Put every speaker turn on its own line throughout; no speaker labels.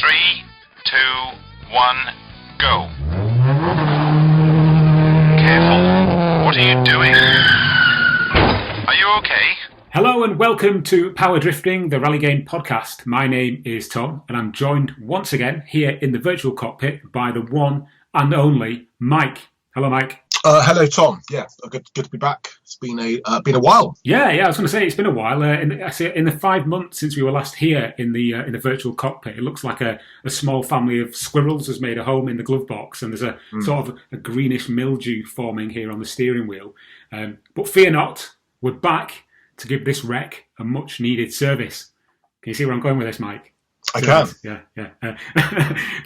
3, 2, 1, go. Careful. What are you doing? Are you okay?
Hello and welcome to Power Drifting, the Rally Game podcast. My name is Tom and I'm joined once again here in the virtual cockpit by the one and only Mike. Hello, Mike.
Hello, Tom. Yeah, good to be back. It's been a while.
Yeah. I was going to say it's been a while. In the 5 months since we were last here in the virtual cockpit, it looks like a small family of squirrels has made a home in the glove box, and there's a sort of a greenish mildew forming here on the steering wheel. But fear not, we're back to give this wreck a much needed service. Can you see where I'm going with this, Mike?
I can.
Yeah.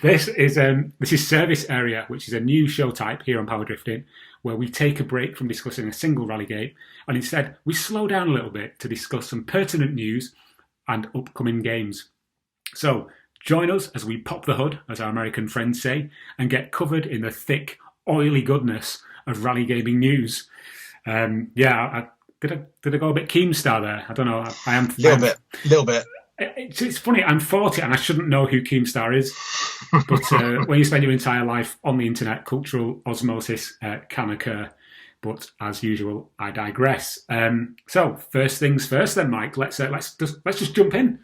This is Service Area, which is a new show type here on Power Drifting, where we take a break from discussing a single rally game, and instead we slow down a little bit to discuss some pertinent news and upcoming games. So join us as we pop the hood, as our American friends say, and get covered in the thick, oily goodness of rally gaming news. Did I go a bit Keemstar there? I don't know. I am
Little bit.
It's funny, I'm 40 and I shouldn't know who Keemstar is, but when you spend your entire life on the internet, cultural osmosis can occur. But as usual, I digress. So first things first, then, Mike. Let's just jump in.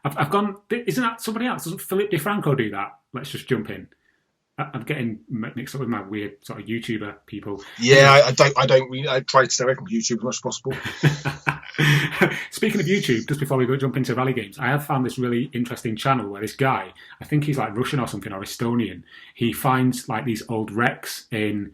I've gone. Isn't that somebody else? Doesn't Philip DeFranco do that? Let's just jump in. I'm getting mixed up with my weird sort of YouTuber people.
Yeah, I try to stay away from YouTube as much as possible.
Speaking of YouTube, just before we jump into rally games, I have found this really interesting channel where this guy, I think he's like Russian or something, or Estonian, he finds like these old wrecks in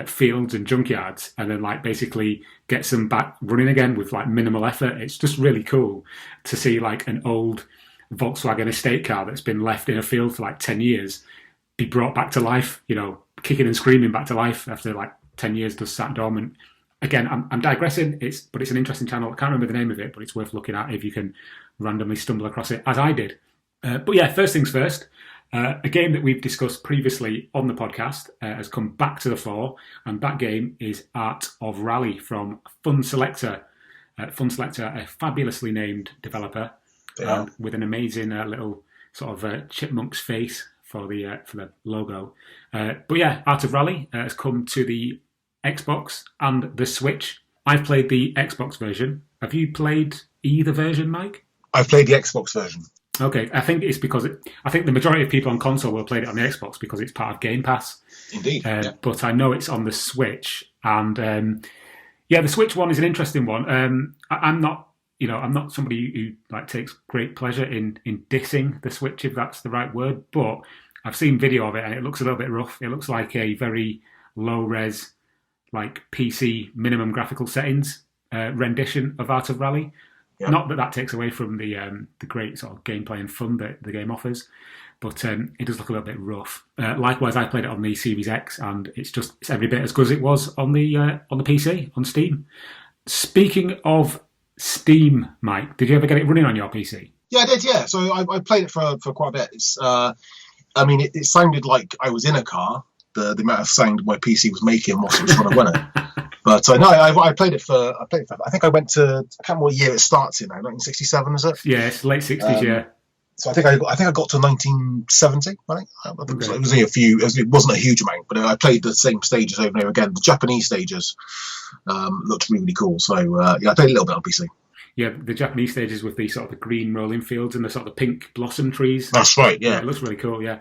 fields and junkyards, and then like basically gets them back running again with like minimal effort. It's just really cool to see like an old Volkswagen estate car that's been left in a field for like 10 years be brought back to life, kicking and screaming back to life after like 10 years just sat dormant. Again, I'm digressing, but it's an interesting channel. I can't remember the name of it, but it's worth looking at if you can randomly stumble across it, as I did. But yeah, first things first, a game that we've discussed previously on the podcast has come back to the fore, and that game is Art of Rally from Fun Selector. Fun Selector, a fabulously named developer with an amazing little sort of chipmunk's face for the logo. But yeah, Art of Rally has come to the Xbox and the Switch. I've played the Xbox version. Have you played either version, Mike?
I've played the Xbox version.
Okay, I think it's because I think the majority of people on console will have played it on the Xbox because it's part of Game Pass.
Indeed.
But I know it's on the Switch, and the Switch one is an interesting one. I'm not somebody who like takes great pleasure in dissing the Switch, if that's the right word, but I've seen video of it and it looks a little bit rough. It looks like a very low res, like PC minimum graphical settings rendition of Art of Rally. Yeah. Not that takes away from the great sort of gameplay and fun that the game offers, but it does look a little bit rough. Likewise, I played it on the Series X, and it's every bit as good as it was on the PC on Steam. Speaking of Steam, Mike, did you ever get it running on your PC?
Yeah, I did. Yeah, so I played it for quite a bit. It's it sounded like I was in a car. The amount of sound my PC was making whilst I was trying to run it. But no, I played it for. I think I went to. I can't remember what year it starts in now. 1967, is it?
Yeah, it's late 60s. Yeah.
So I think I got to 1970. I think it was only a few. It wasn't a huge amount, but I played the same stages over and over again. The Japanese stages looked really, really cool. So I played a little bit on PC.
Yeah, the Japanese stages with the sort of the green rolling fields and the sort of pink blossom trees.
That's right, yeah.
It looks really cool, yeah.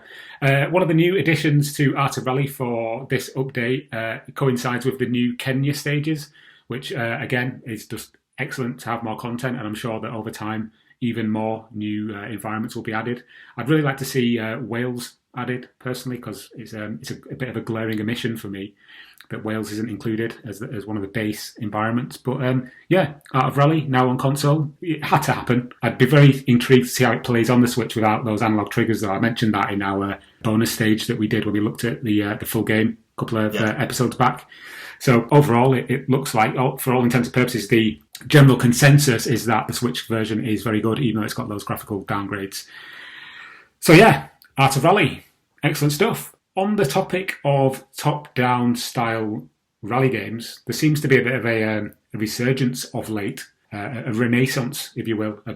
One of the new additions to Art of Rally for this update coincides with the new Kenya stages, which, again, is just excellent to have more content, and I'm sure that over time, even more new environments will be added. I'd really like to see Wales added, personally, because it's a bit of a glaring omission for me that Wales isn't included as one of the base environments. But Art of Rally now on console, it had to happen. I'd be very intrigued to see how it plays on the Switch without those analog triggers, though. I mentioned that in our bonus stage that we did when we looked at the full game a couple of episodes back. So overall, it looks like, for all intents and purposes, the general consensus is that the Switch version is very good, even though it's got those graphical downgrades. So yeah, Art of Rally, excellent stuff. On the topic of top-down style rally games, there seems to be a bit of a resurgence of late, a renaissance, if you will, a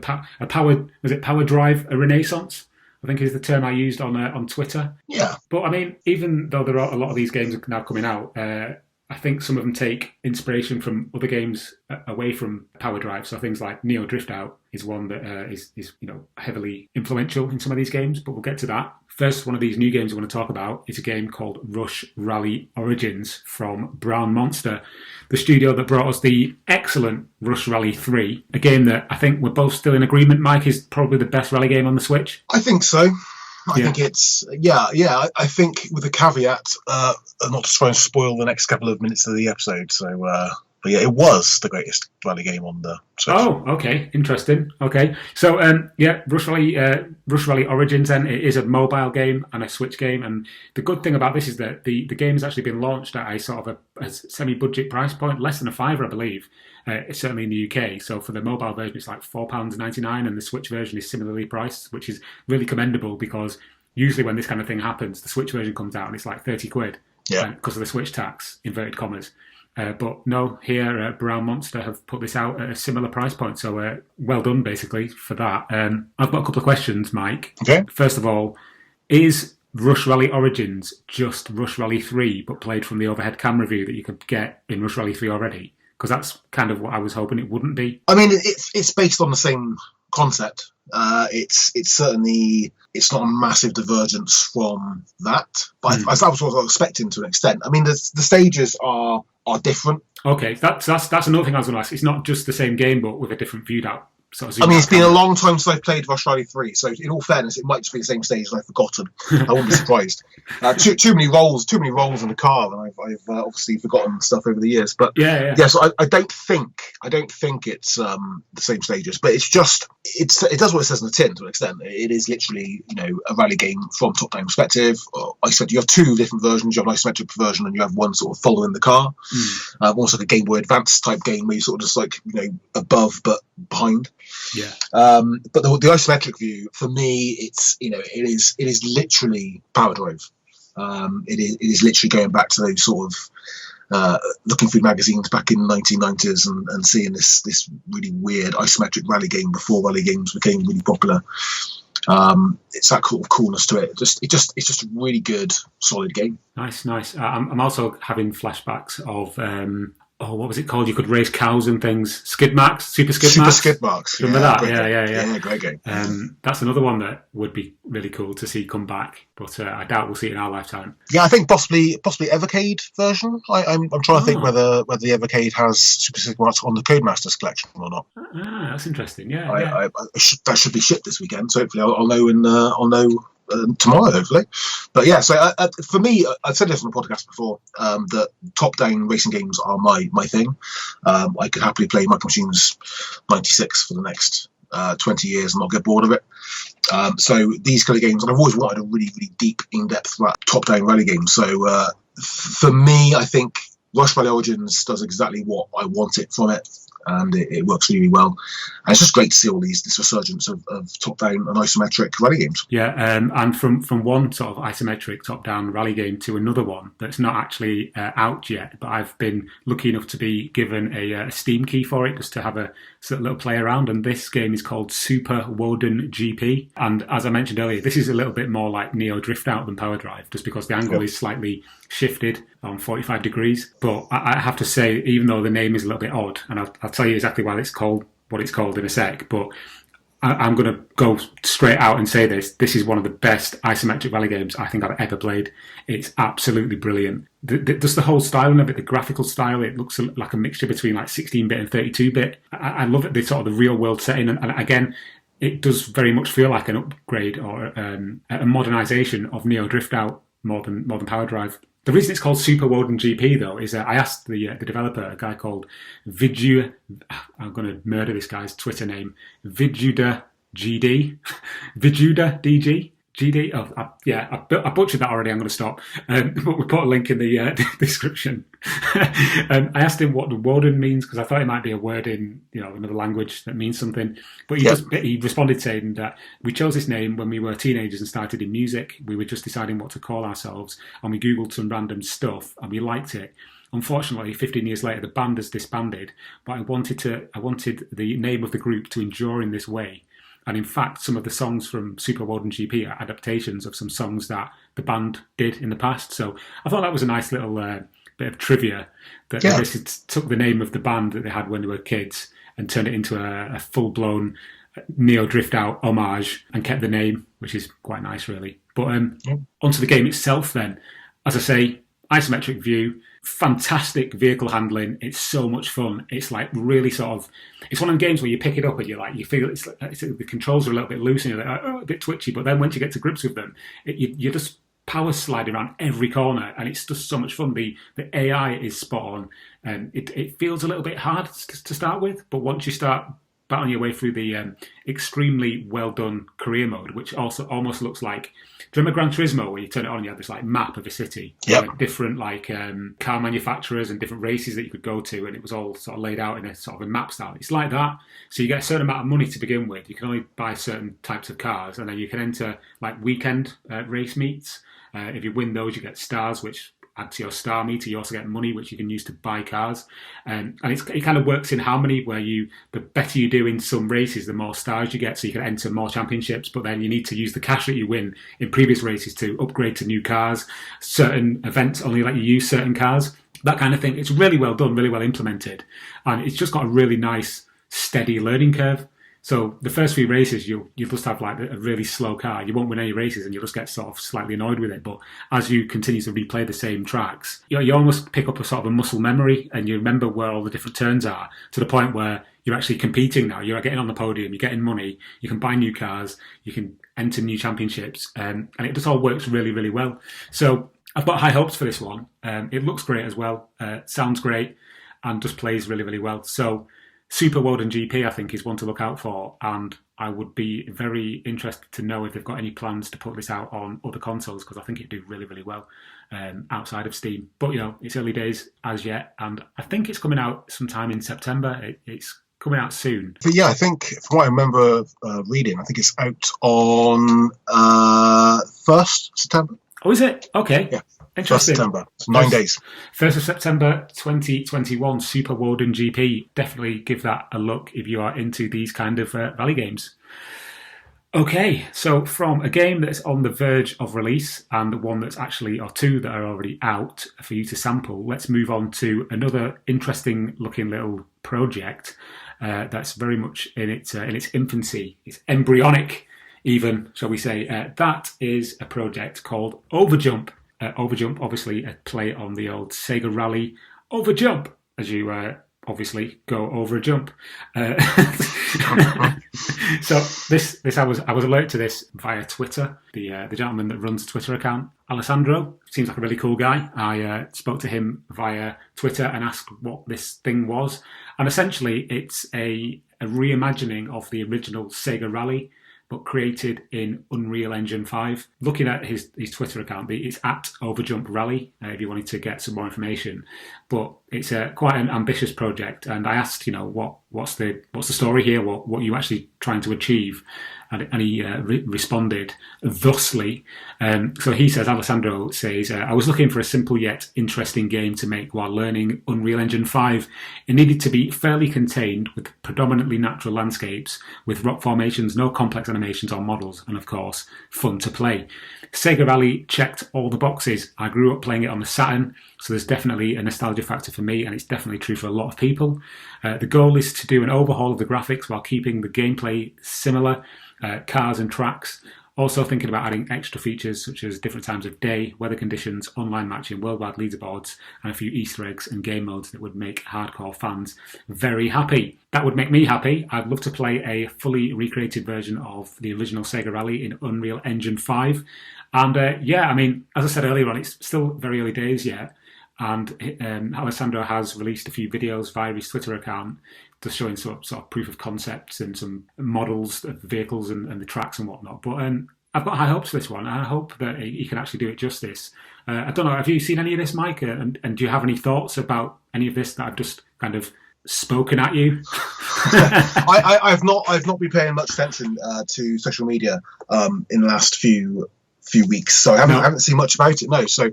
power drive, a renaissance. I think is the term I used on Twitter.
Yeah.
But I mean, even though there are a lot of these games are now coming out, I think some of them take inspiration from other games away from Power Drive. So things like Neo Drift Out is one that is heavily influential in some of these games. But we'll get to that. First, one of these new games I want to talk about is a game called Rush Rally Origins from Brown Monster, the studio that brought us the excellent Rush Rally 3, a game that I think we're both still in agreement, Mike, is probably the best rally game on the Switch.
I think so. I think it's, I think with a caveat, not to try and spoil the next couple of minutes of the episode. So, but yeah, it was the greatest rally game on the Switch.
Oh, okay. Interesting. Okay. So, Rush Rally Origins, then, it is a mobile game and a Switch game. And the good thing about this is that the game has actually been launched at a sort of a semi-budget price point, less than a fiver, I believe, certainly in the UK. So for the mobile version, it's like £4.99, and the Switch version is similarly priced, which is really commendable because usually when this kind of thing happens, the Switch version comes out and it's like 30 quid because of the Switch tax, inverted commas. But no, here Brown Monster have put this out at a similar price point, so well done, basically, for that. I've got a couple of questions, Mike.
Okay.
First of all, is Rush Rally Origins just Rush Rally 3, but played from the overhead camera view that you could get in Rush Rally 3 already? Because that's kind of what I was hoping it wouldn't be.
I mean, it's based on the same concept. It's certainly, it's not a massive divergence from that, but that was what I was expecting to an extent. I mean, the stages are different.
Okay, that's another thing I was going to ask. It's not just the same game, but with a different viewed out.
I mean, it's been a long time since I've played Rush Rally 3, so in all fairness, it might just be the same stage and I've forgotten. I wouldn't be surprised. Too many rolls in the car, and I've obviously forgotten stuff over the years. But so I don't think it's the same stages, but it does what it says in the tin to an extent. It is literally, a rally game from top-down perspective. I said you have two different versions. You have an isometric version, and you have one sort of following the car. Almost like a Game Boy Advance type game where you sort of just like above but behind.
Yeah.
But the isometric view, for me, it is literally Power Drive. It is literally going back to those sort of looking through magazines back in the 1990s and seeing this really weird isometric rally game before rally games became really popular. It's that sort of coolness to it. It's just a really good, solid game.
Nice. I'm also having flashbacks of what was it called? You could race cows and things. Skid Marks, Super Skid Marks. Remember that? Yeah,
great game.
That's another one that would be really cool to see come back, but I doubt we'll see it in our lifetime.
Yeah, I think possibly Evercade version. I'm trying to think whether the Evercade has Super Skid Marks on the Codemasters collection or not.
That's interesting. Yeah,
that should be shipped this weekend, so hopefully I'll know tomorrow, hopefully. But yeah, so for me, I've said this on the podcast before, that top-down racing games are my thing. I could happily play Micro Machines 96 for the next 20 years and not get bored of it. So these kind of games, and I've always wanted a really, really deep, in-depth top-down rally game. So for me, I think Rush Rally Origins does exactly what I want it from it. And it works really well. And it's just great to see all this resurgence of top-down and isometric rally games.
Yeah, and from one sort of isometric top-down rally game to another one that's not actually out yet, but I've been lucky enough to be given a Steam key for it just to have a sort of little play around. And this game is called Super Woden GP. And as I mentioned earlier, this is a little bit more like Neo Drift Out than Power Drive, just because the angle is slightly shifted on 45 degrees. But I have to say, even though the name is a little bit odd, and I'll tell you exactly why it's called what it's called in a sec, but I'm going to go straight out and say this is one of the best isometric rally games I think I've ever played. It's absolutely brilliant. Just the whole styling of it, the graphical style, it looks like a mixture between like 16-bit and 32-bit. I love it, the sort of the real world setting, and again, it does very much feel like an upgrade or a modernisation of Neo Drift Out more than Power Drive. The reason it's called Super Woden GP, though, is I asked the developer, a guy called Vidu. I'm going to murder this guy's Twitter name. Viduda GD. Viduda DG. GD. Oh, I butchered that already. I'm going to stop. But we put a link in the description. I asked him what the Woden means because I thought it might be a word in another language that means something. But he responded saying that we chose this name when we were teenagers and started in music. We were just deciding what to call ourselves, and we googled some random stuff and we liked it. Unfortunately, 15 years later, the band has disbanded. But I wanted the name of the group to endure in this way. And in fact, some of the songs from Super Woden GP are adaptations of some songs that the band did in the past. So I thought that was a nice little bit of trivia that they basically took the name of the band that they had when they were kids and turned it into a full-blown Neo Drift Out homage and kept the name, which is quite nice, really. But onto the game itself then. As I say, isometric view, fantastic vehicle handling. It's so much fun. It's like really sort of, it's one of the games where you pick it up and you feel it's the controls are a little bit loose and you're like, oh, a bit twitchy. But then once you get to grips with them, you just power slide around every corner, and it's just so much fun. The AI is spot on, and it feels a little bit hard to start with, but once you start battling your way through the extremely well done career mode, which also almost looks like, do you remember Gran Turismo where you turn it on and you have this like map of a city, different like car manufacturers and different races that you could go to, and it was all sort of laid out in a sort of a map style. It's like that. So you get a certain amount of money to begin with. You can only buy certain types of cars, and then you can enter like weekend race meets. If you win those, you get stars, which add to your star meter. You also get money, which you can use to buy cars. And it kind of works in harmony, where the better you do in some races, the more stars you get, so you can enter more championships. But then you need to use the cash that you win in previous races to upgrade to new cars. Certain events only let you use certain cars, that kind of thing. It's really well done, really well implemented. And it's just got a really nice, steady learning curve. So the first few races, you'll just have like a really slow car. You won't win any races and you'll just get sort of slightly annoyed with it. But as you continue to replay the same tracks, you almost pick up a sort of a muscle memory, and you remember where all the different turns are, to the point where you're actually competing now. You're getting on the podium, you're getting money, you can buy new cars, you can enter new championships, and it just all works really, really well. So I've got high hopes for this one. It looks great as well, sounds great, and just plays really, really well. So Super Woden GP, I think, is one to look out for, and I would be very interested to know if they've got any plans to put this out on other consoles, because I think it'd do really, really well outside of Steam. But, it's early days as yet, and I think it's coming out sometime in September. It's coming out soon.
But yeah, I think, from what I remember reading, I think it's out on 1st September.
Oh, is it? Okay.
Yeah.
Interesting.
1st September. It's 9 days.
1st of September 2021, Super Woden GP. Definitely give that a look if you are into these kind of rally games. Okay, so from a game that's on the verge of release and one that's actually, or two that are already out for you to sample, let's move on to another interesting looking little project that's very much in its infancy. It's embryonic, even, shall we say. That is a project called Overjump. Overjump, obviously, a play on the old Sega Rally Overjump, as you obviously go over a jump. So this I was alerted to this via Twitter. The gentleman that runs the Twitter account, Alessandro, seems like a really cool guy. I spoke to him via Twitter and asked what this thing was, and essentially it's a reimagining of the original Sega Rally, but created in Unreal Engine 5. Looking at his Twitter account, it's at Overjump Rally, if you wanted to get some more information. But it's quite an ambitious project, and I asked, what's the story here? What are you actually trying to achieve? And he responded thusly. So he says, Alessandro says, I was looking for a simple yet interesting game to make while learning Unreal Engine 5. It needed to be fairly contained with predominantly natural landscapes, with rock formations, no complex animations or models, and of course, fun to play. Sega Rally checked all the boxes. I grew up playing it on the Saturn, so there's definitely a nostalgia factor for me, and it's definitely true for a lot of people. The goal is to do an overhaul of the graphics while keeping the gameplay similar, cars and tracks. Also thinking about adding extra features such as different times of day, weather conditions, online matching, worldwide leaderboards, and a few Easter eggs and game modes that would make hardcore fans very happy. That would make me happy. I'd love to play a fully recreated version of the original Sega Rally in Unreal Engine 5. And as I said earlier on, it's still very early days yet. And Alessandro has released a few videos via his Twitter account, just showing sort of proof of concepts and some models of vehicles and the tracks and whatnot. But I've got high hopes for this one, and I hope that he can actually do it justice. I don't know, have you seen any of this, Mike? And do you have any thoughts about any of this that I've just kind of spoken at you?
I've not been paying much attention to social media in the last few weeks, so I haven't seen much about it. No, so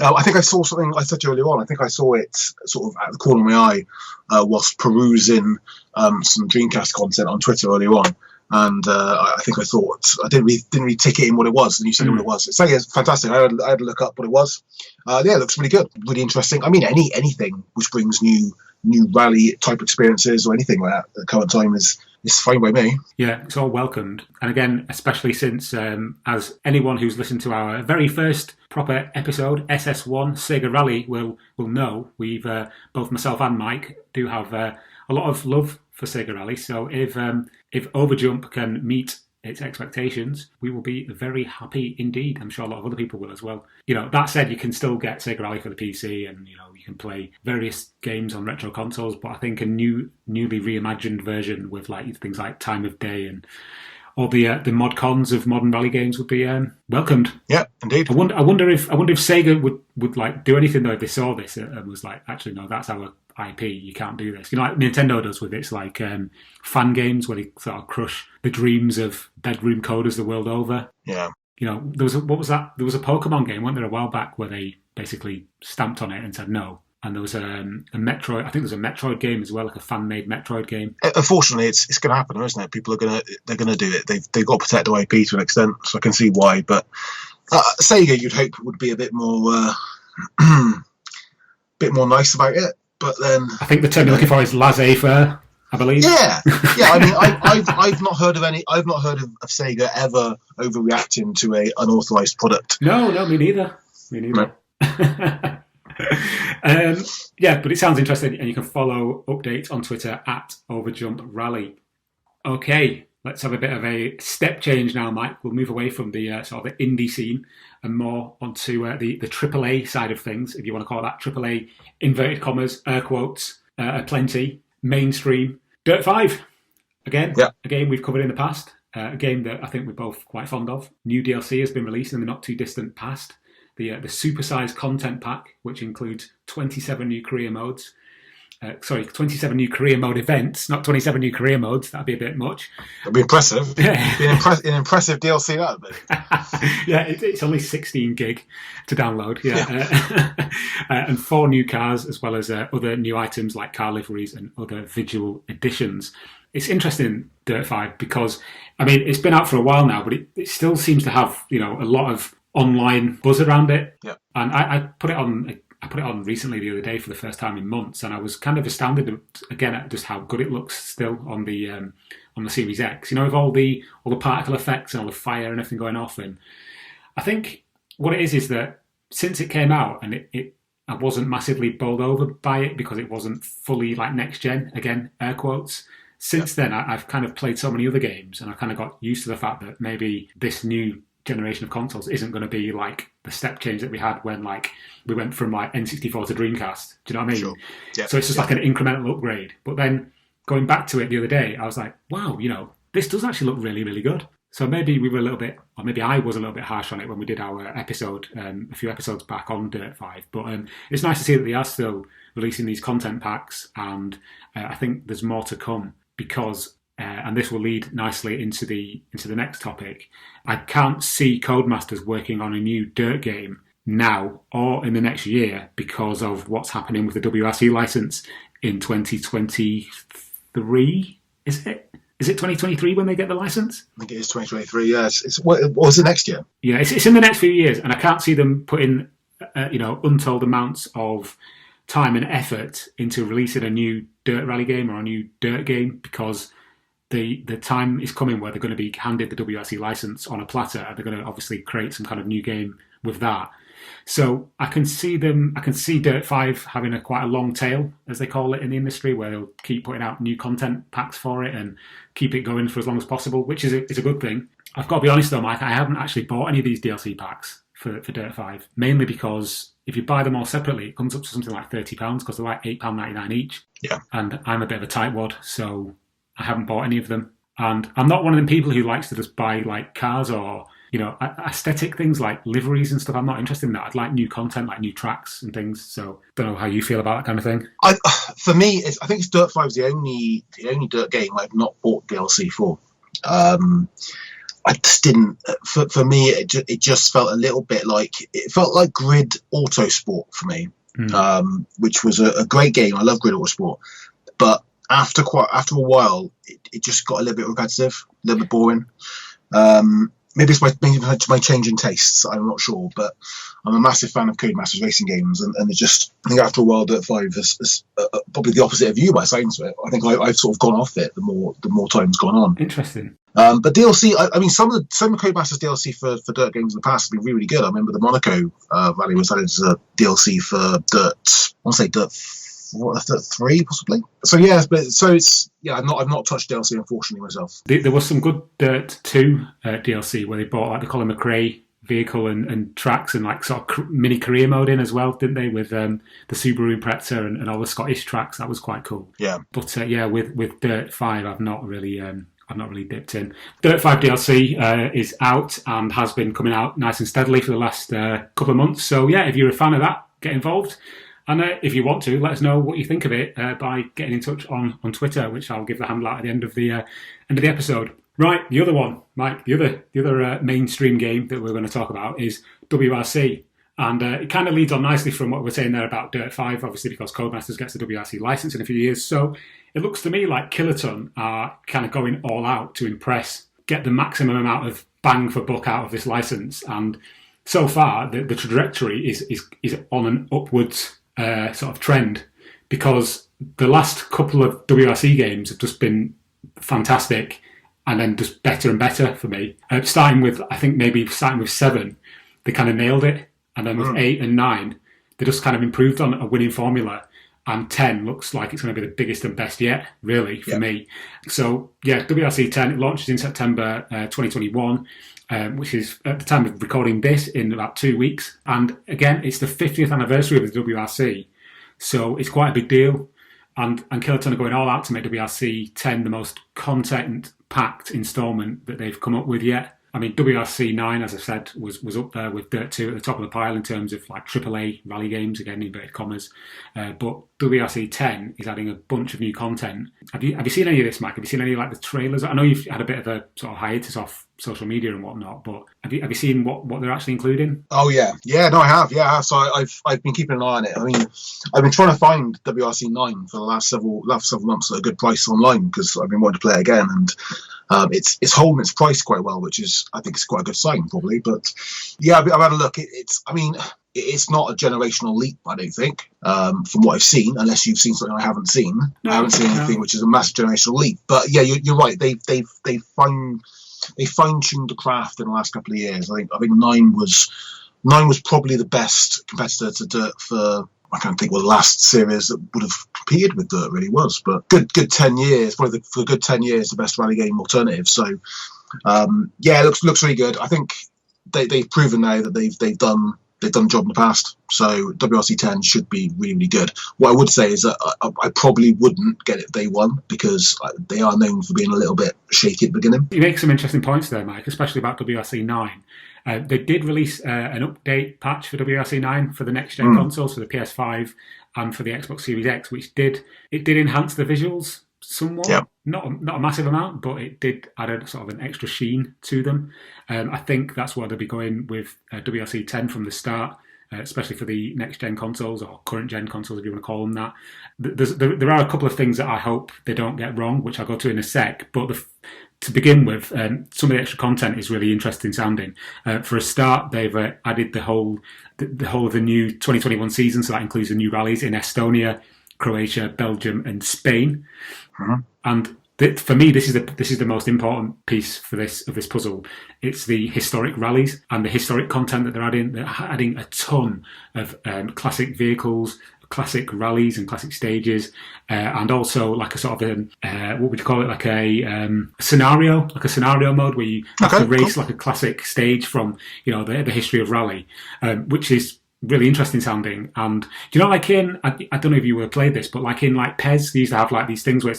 I think I saw something. I said to you earlier on, I think I saw it sort of at the corner of my eye whilst perusing some Dreamcast content on Twitter earlier on, And I think I didn't really take it in what it was, and you said what it was. It's fantastic. I had to look up what it was. It looks really good, really interesting. I mean, anything which brings new rally type experiences or anything like that at the current time is fine by me.
Yeah, it's all welcomed. And again, especially since, as anyone who's listened to our very first proper episode, SS1 Sega Rally, will know, we've both myself and Mike do have a lot of love for Sega Rally. So if Overjump can meet its expectations, we will be very happy indeed. I'm sure a lot of other people will as well. That said, you can still get Sega Rally for the PC, and you can play various games on retro consoles, but I think a newly reimagined version with like things like time of day and all the mod cons of modern rally games would be welcomed.
Yeah, indeed.
I wonder if Sega would like do anything though if they saw this and was like, actually no, that's our IP, you can't do this. Like Nintendo does with its like fan games where they sort of crush the dreams of bedroom coders the world over.
Yeah.
There was a Pokemon game, wasn't there, a while back where they basically stamped on it and said no. And there was a Metroid. I think there's a Metroid game as well, like a fan-made Metroid game.
Unfortunately, it's going to happen, isn't it? People they're going to do it. They've got to protect the IP to an extent, so I can see why. But Sega, you'd hope would be a bit more nice about it. But then
I think the term you're looking for is laissez-faire, I believe.
Yeah. I mean, I've not heard of Sega ever overreacting to a unauthorized product.
No, me neither. No. But it sounds interesting, and you can follow updates on Twitter at Overjump Rally. Okay, let's have a bit of a step change now, Mike. We'll move away from the sort of the indie scene and more onto the AAA side of things, if you want to call it that. AAA, inverted commas, air quotes, plenty, mainstream. Dirt 5, again, a game we've covered in the past, a game that I think we're both quite fond of. New DLC has been released in the not too distant past. The supersized content pack, which includes 27 new career modes. 27 new career mode events, not 27 new career modes. That'd be a bit much.
That'd be impressive. An impressive DLC, that would be.
Yeah, it's only 16 gig to download. And 4 new cars, as well as other new items like car liveries and other visual additions. It's interesting, Dirt 5, because, I mean, it's been out for a while now, but it still seems to have, a lot of online buzz around it.
Yeah.
And I put it on recently the other day for the first time in months, and I was kind of astounded again at just how good it looks still on the Series X. With all the particle effects and all the fire and everything going off. And I think what it is that since it came out, and I wasn't massively bowled over by it because it wasn't fully like next gen, again, air quotes. Since then, I've kind of played so many other games, and I kind of got used to the fact that maybe this new generation of consoles isn't going to be like the step change that we had when like we went from like N64 to Dreamcast. Do you know what I mean?
Sure. Yeah.
So it's just like an incremental upgrade. But then going back to it the other day, I was like, wow, this does actually look really, really good. So maybe we were a little bit, or maybe I was a little bit harsh on it when we did our episode a few episodes back on Dirt 5. But it's nice to see that they are still releasing these content packs, and I think there's more to come because. And this will lead nicely into the next topic. I can't see Codemasters working on a new Dirt game now or in the next year because of what's happening with the WRC license in 2023. Is it 2023 when they get the license?
I think it is 2023. Yes. What was it next year?
Yeah, it's in the next few years, and I can't see them putting untold amounts of time and effort into releasing a new Dirt Rally game or a new Dirt game because. The time is coming where they're going to be handed the WRC license on a platter, and they're going to obviously create some kind of new game with that. So I can see Dirt 5 having quite a long tail, as they call it in the industry, where they'll keep putting out new content packs for it and keep it going for as long as possible, which is a good thing. I've got to be honest though, Mike, I haven't actually bought any of these DLC packs for Dirt 5, mainly because if you buy them all separately, it comes up to something like £30 because they're like £8.99 each.
Yeah.
And I'm a bit of a tightwad, so I haven't bought any of them. And I'm not one of them people who likes to just buy like cars or, aesthetic things like liveries and stuff. I'm not interested in that. I'd like new content, like new tracks and things. So don't know how you feel about that kind of thing.
For me, I think Dirt 5 is the only Dirt game I've not bought DLC for. I just didn't. For me, it just felt a little bit like Grid Autosport for me, which was a great game. I love Grid Autosport, but after a while, it just got a little bit repetitive, a little bit boring. Maybe it's my change in tastes. I'm not sure, but I'm a massive fan of Codemasters racing games, and it just, I think after a while, Dirt 5 is probably the opposite of you by sounds of it. I think I've sort of gone off it the more time's gone on.
Interesting.
But DLC, I mean, some of Codemasters DLC for Dirt games in the past have been really, really good. I remember the Monaco rally was added as a DLC for Dirt. I want to say Dirt 3 possibly. So yeah, I've not touched DLC unfortunately myself.
There was some good Dirt 2 DLC where they bought like the Colin McRae vehicle and tracks and like sort of mini career mode in as well, didn't they? With the Subaru Impreza and all the Scottish tracks. That was quite cool.
Yeah.
But with Dirt 5, I've not really dipped in. Dirt 5 DLC is out and has been coming out nice and steadily for the last couple of months. So yeah, if you're a fan of that, get involved. And if you want to, let us know what you think of it by getting in touch on Twitter, which I'll give the handle out at the end of the episode. Right, the other one, Mike, the other mainstream game that we're going to talk about is WRC. And it kind of leads on nicely from what we're saying there about Dirt 5, obviously because Codemasters gets the WRC license in a few years. So it looks to me like Kiloton are kind of going all out to impress, get the maximum amount of bang for buck out of this license. And so far, the trajectory is on an upwards sort of trend, because the last couple of WRC games have just been fantastic and then just better and better for me. Starting with 7, they kind of nailed it. And then with 8 and 9, they just kind of improved on a winning formula. And 10 looks like it's going to be the biggest and best yet, really, for me. So, yeah, WRC 10, it launches in September 2021, which is at the time of recording this in about 2 weeks. And again, it's the 50th anniversary of the WRC. So it's quite a big deal. And Kiloton are going all out to make WRC 10 the most content-packed instalment that they've come up with yet. I mean, WRC 9, as I said, was up there with Dirt 2 at the top of the pile in terms of like AAA rally games, again, in inverted commas. But WRC 10 is adding a bunch of new content. Have you seen any of this, Mike? Have you seen any like the trailers? I know you've had a bit of a sort of hiatus off social media and whatnot, but have you seen what they're actually including?
Oh yeah, no, I have. Yeah, so I've been keeping an eye on it. I mean, I've been trying to find WRC 9 for the last several months at a good price online because I've been wanting to play it again, and it's holding its price quite well, which is, I think, it's quite a good sign probably. But yeah, I've had a look. It's not a generational leap, I don't think, from what I've seen, unless you've seen something I haven't seen. No, I haven't seen anything which is a massive generational leap. But yeah, you're right. They fine-tuned the craft in the last couple of years. I think 9 was probably the best competitor to Dirt for, I can't think what the last series that would have competed with Dirt really was, but good 10 years, probably for a good 10 years, the best rally game alternative. So yeah, it looks really good. I think they've proven now that they've done a job in the past. So WRC 10 should be really, really good. What I would say is that I probably wouldn't get it day one because they are known for being a little bit shaky at the beginning.
You make some interesting points there, Mike, especially about WRC 9. They did release an update patch for WRC 9 for the next-gen consoles, for the PS5 and for the Xbox Series X, which did enhance the visuals somewhat. Yep. Not a massive amount, but it did add a sort of an extra sheen to them. I think that's where they'll be going with WRC 10 from the start, especially for the next-gen consoles or current-gen consoles, if you want to call them that. There are a couple of things that I hope they don't get wrong, which I'll go to in a sec, but to begin with, some of the extra content is really interesting sounding. For a start, they've added the whole of the new 2021 season, so that includes the new rallies in Estonia, Croatia, Belgium, and Spain. Mm-hmm. And for me, this is the most important piece of this puzzle. It's the historic rallies and the historic content that they're adding. They're adding a ton of classic vehicles, classic rallies and classic stages, and also like a sort of what would you call it, like a scenario mode where you have to race like a classic stage from the history of rally, which is really interesting sounding. And like I don't know if you were played this, but like in like PES, they used to have like these things where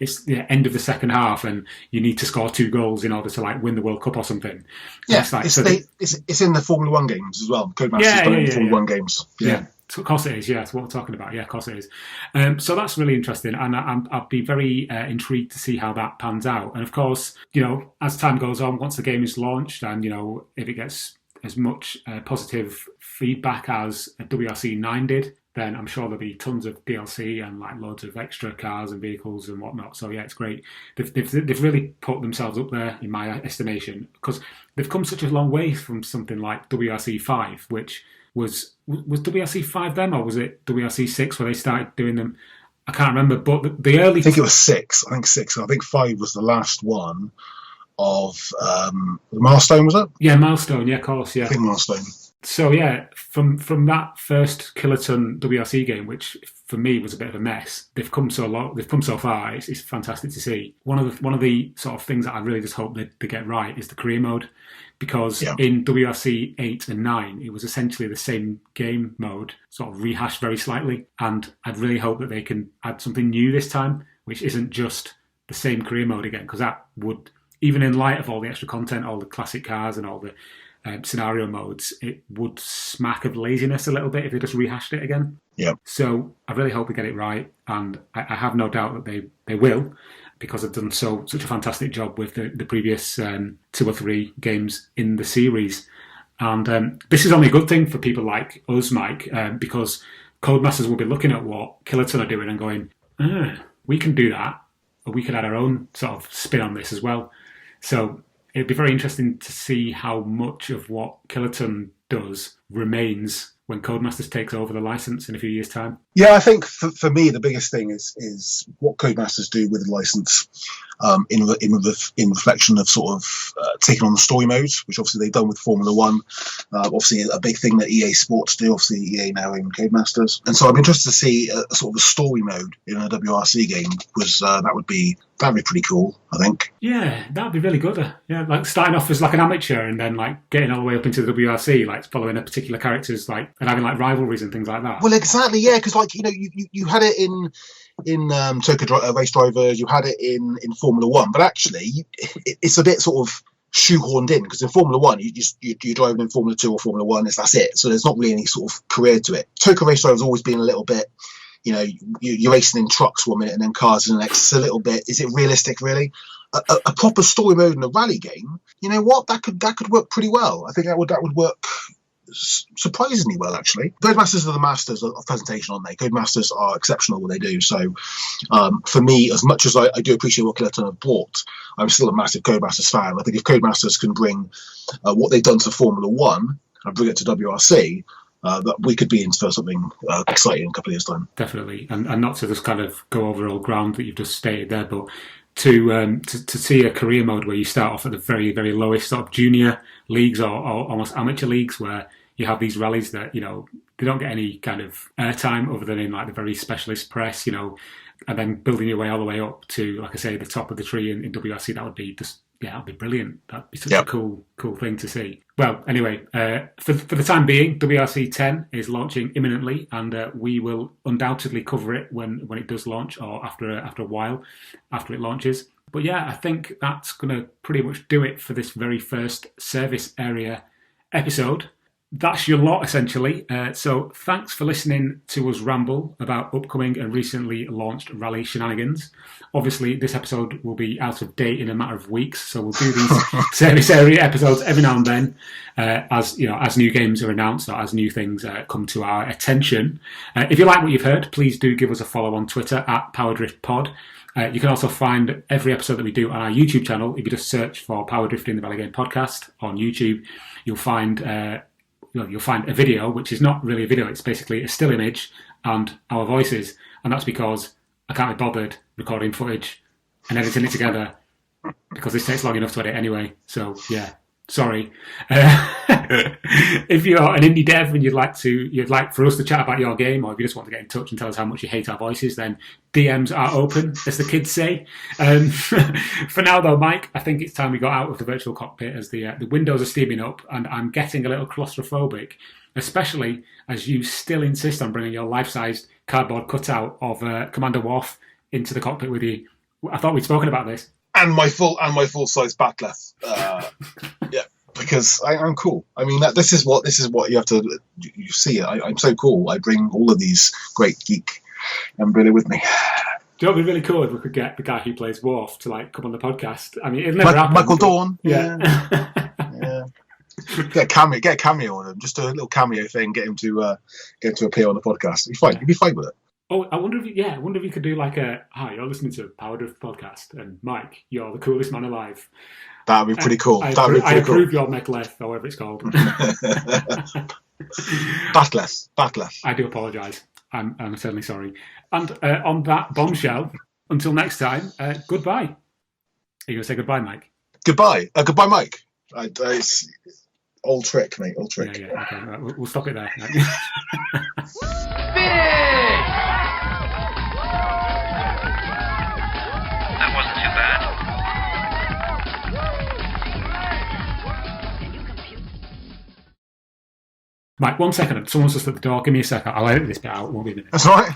it's the end of the second half and you need to score 2 goals in order to like win the World Cup or something.
Yeah, it's in the Formula 1 games as well. Codemasters in the Formula 1 games. Yeah.
Of course it is, yeah. That's what we're talking about. Yeah, of course it is. So that's really interesting, and I'll be very intrigued to see how that pans out. And of course, as time goes on, once the game is launched, and if it gets as much positive feedback as WRC 9 did, then I'm sure there'll be tons of DLC and like loads of extra cars and vehicles and whatnot. So yeah, it's great. They've really put themselves up there in my estimation, because they've come such a long way from something like WRC 5, which was WRC 5 them, or was it WRC 6 where they started doing them? I can't remember, but the early...
I think it was 6. I think 6. I think 5 was the last one of Milestone, was it?
Yeah, Milestone, yeah, of course, yeah.
I think Milestone.
So yeah, from that first Kiloton WRC game, which for me was a bit of a mess, they've come so far. It's fantastic to see. One of the sort of things that I really just hope they get right is the career mode, because in WRC 8 and 9 it was essentially the same game mode, sort of rehashed very slightly, and I'd really hope that they can add something new this time, which isn't just the same career mode again, because that would, even in light of all the extra content, all the classic cars and all the scenario modes, it would smack of laziness a little bit if they just rehashed it again.
Yeah.
So I really hope they get it right, and I have no doubt that they will, because they've done such a fantastic job with the previous 2 or 3 games in the series. And this is only a good thing for people like us, Mike, because Codemasters will be looking at what Kiloton are doing and going, we can do that, or we could add our own sort of spin on this as well. So it'd be very interesting to see how much of what Kiloton does remains when Codemasters takes over the license in a few years' time.
Yeah, I think for me the biggest thing is what Codemasters do with the license, in reflection of sort of taking on the story modes, which obviously they've done with Formula One. Obviously, a big thing that EA Sports do. Obviously, EA now own Codemasters, and so I'm interested to see a sort of a story mode in a WRC game. That'd be pretty cool, I think.
Yeah, that'd be really good. Yeah, like starting off as like an amateur and then like getting all the way up into the WRC, like following a particular characters, like, and having like rivalries and things like that.
Well, exactly, yeah, because like you had it in Tokyo Race Drivers, you had it in Formula One, but actually it's a bit sort of shoehorned in, because in Formula One you're driving in Formula 2 or Formula 1, that's it. So there's not really any sort of career to it. Tokyo Race Drivers has always been a little bit, you're racing in trucks 1 minute and then cars in the next. It's a little bit, is it realistic really? A proper story mode in a rally game, you know what, that could work pretty well. I think that would work surprisingly well, actually. Codemasters are the masters of presentation, aren't they? Codemasters are exceptional at what they do. So for me, as much as I do appreciate what Kiloton have brought, I'm still a massive Codemasters fan. I think if Codemasters can bring what they've done to Formula One and bring it to WRC, that we could be in for something exciting in a couple of years' time.
Definitely, and not to just kind of go over all ground that you've just stated there, but to see a career mode where you start off at the very, very lowest sort of junior leagues or almost amateur leagues, where you have these rallies that, they don't get any kind of airtime other than in like the very specialist press, and then building your way all the way up to, like I say, the top of the tree in WRC. That would be just, that'd be brilliant. That'd be such a cool thing to see. Well, anyway, for the time being, WRC 10 is launching imminently, and we will undoubtedly cover it when it does launch, or after a while after it launches. But yeah, I think that's going to pretty much do it for this very first service area episode. That's your lot, essentially. So thanks for listening to us ramble about upcoming and recently launched rally shenanigans. Obviously, this episode will be out of date in a matter of weeks, so we'll do these service area episodes every now and then, as new games are announced or as new things come to our attention. If you like what you've heard, please do give us a follow on Twitter at PowerDriftPod. You can also find every episode that we do on our YouTube channel. If you just search for Power Drifting the Rally Game Podcast on YouTube, you'll find a video, which is not really a video, it's basically a still image and our voices, and that's because I can't be bothered recording footage and editing it together, because this takes long enough to edit anyway. So yeah, sorry. If you're an indie dev and you'd like for us to chat about your game, or if you just want to get in touch and tell us how much you hate our voices, then DMs are open, as the kids say. For now though, Mike, I think it's time we got out of the virtual cockpit, as the windows are steaming up and I'm getting a little claustrophobic, especially as you still insist on bringing your life-sized cardboard cutout of Commander Worf into the cockpit with you. I thought we'd spoken about this.
And my full size backleth. Yeah, because I'm cool. I mean, this is what you have to. You see it. I'm so cool. I bring all of these great geek memorabilia with me.
Do you know what would be really cool if we could get the guy who plays Worf to come on the podcast? I mean, it'll never happen.
Michael Dawn.
Yeah.
Yeah. Get a cameo on him, just a little cameo thing. Get him to appear on the podcast. He'd be fine. He'd be fine with it.
Oh, I wonder if you could do like hi, you're listening to Power Drift podcast, and Mike, you're the coolest man alive.
That would be pretty cool.
I approve your mechleth, or whatever it's called. Backleth. I do apologise. I'm certainly sorry. And on that bombshell, until next time, goodbye. Are you going to say goodbye, Mike?
Goodbye. Goodbye, Mike. It's old trick, mate. Old trick.
Yeah. Okay. Right, we'll stop it there.
That wasn't too bad.
Mike, 1 second. Someone's just at the door. Give me a second. I'll edit this bit out. It won't be a minute.
That's all right.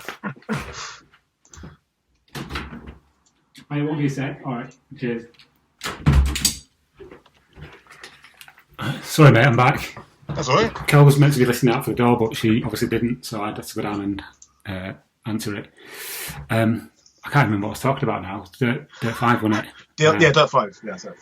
I won't be a sec. All right. Cheers. Sorry, mate. I'm back.
That's all right.
Kel was meant to be listening out for the door, but she obviously didn't, so I had to go down and answer it. I can't remember what I was talking about now. Dirt 5, wasn't it?
Yeah, Dirt 5. Yeah, so.